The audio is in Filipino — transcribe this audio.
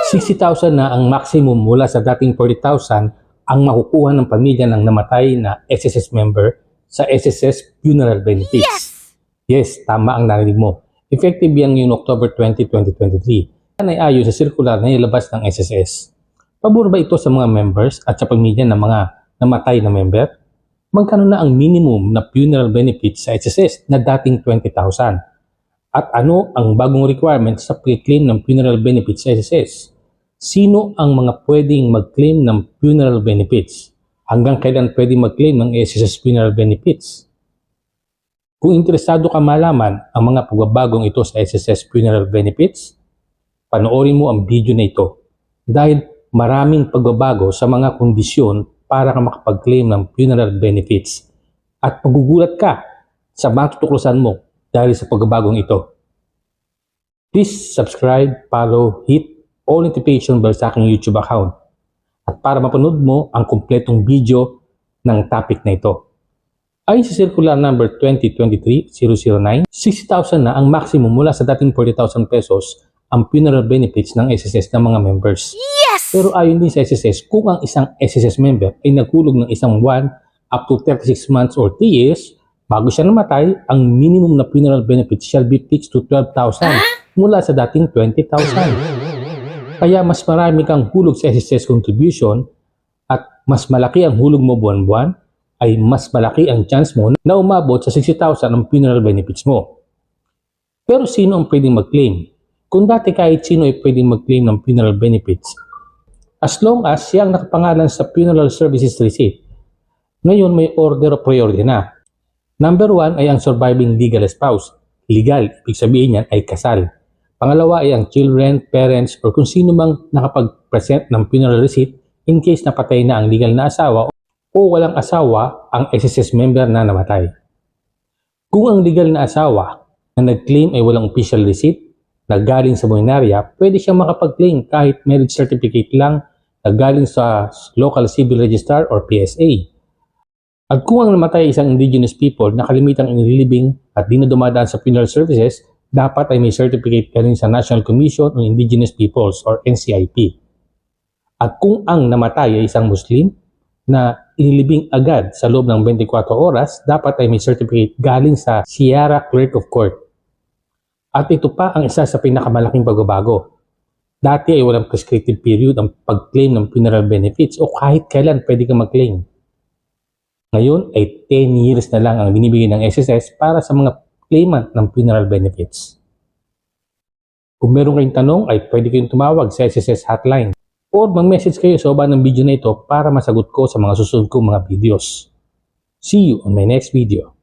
60,000 na ang maximum mula sa dating 40,000 ang makukuha ng pamilya ng namatay na SSS member sa SSS Funeral Benefits. Yes, tama ang narinig mo. Effective yan yung October 20, 2023. Yan ay ayon sa circular na ilabas ng SSS. Pabor ba ito sa mga members at sa pamilya ng mga namatay na member? Magkano na ang minimum na funeral benefits sa SSS na dating 20,000? At ano ang bagong requirement sa pre-claim ng funeral benefits sa SSS? Sino ang mga pwedeng mag-claim ng funeral benefits? Hanggang kailan pwedeng mag-claim ng SSS funeral benefits? Kung interesado ka malaman ang mga pagbabagong ito sa SSS funeral benefits, panoorin mo ang video na ito dahil maraming pagbabago sa mga kondisyon para ka makapag-claim ng funeral benefits at magugulat ka sa matutuklasan mo dahil sa pagbabagong ito. Please subscribe, follow, hit all notification bell sa aking YouTube account at para mapanood mo ang kumpletong video ng topic na ito. Ayon sa Circular Number 2023-009, 60,000 na ang maximum mula sa dating 40,000 pesos ang funeral benefits ng SSS ng mga members. Yes! Pero ayon din sa SSS, kung ang isang SSS member ay nagkulog ng isang buwan up to 36 months or 3 years, bago siya namatay, ang minimum na funeral benefits shall be fixed to 12,000 mula sa dating 20,000. Kaya mas marami kang hulog sa SSS contribution at mas malaki ang hulog mo buwan-buwan, ay mas malaki ang chance mo na umabot sa 60,000 ang funeral benefits mo. Pero sino ang pwedeng mag-claim? Kung dati kahit sino ay pwedeng mag-claim ng funeral benefits, as long as siyang nakapangalan sa funeral services receipt. Ngayon may order of priority na. Number 1 ay ang surviving legal spouse. Legal, ibig sabihin yan ay kasal. Pangalawa ay ang children, parents, or kung sino mang nakapag-present ng funeral receipt in case napatay na ang legal na asawa o walang asawa ang SSS member na namatay. Kung ang legal na asawa na nag-claim ay walang official receipt na galing sa monerarya, pwede siyang makapag-claim kahit marriage certificate lang na galing sa local civil registrar or PSA. At kung ang namatay ay isang indigenous people na kalimitang inililibing at di na dumadaan sa funeral services, dapat ay may certificate ka rin sa National Commission on Indigenous Peoples or NCIP. At kung ang namatay ay isang Muslim na inilibing agad sa loob ng 24 oras, dapat ay may certificate galing sa Sierra Clerk of Court. At ito pa ang isa sa pinakamalaking pagbabago. Dati ay walang prescriptive period ang pag-claim ng funeral benefits o kahit kailan pwede kang mag-claim. Ngayon ay 10 years na lang ang binibigay ng SSS para sa mga claimant ng funeral benefits. Kung meron kayong tanong ay pwede kayong tumawag sa SSS hotline or mag-message kayo sa baba ng video na ito para masagot ko sa mga susunod kong mga videos. See you on my next video.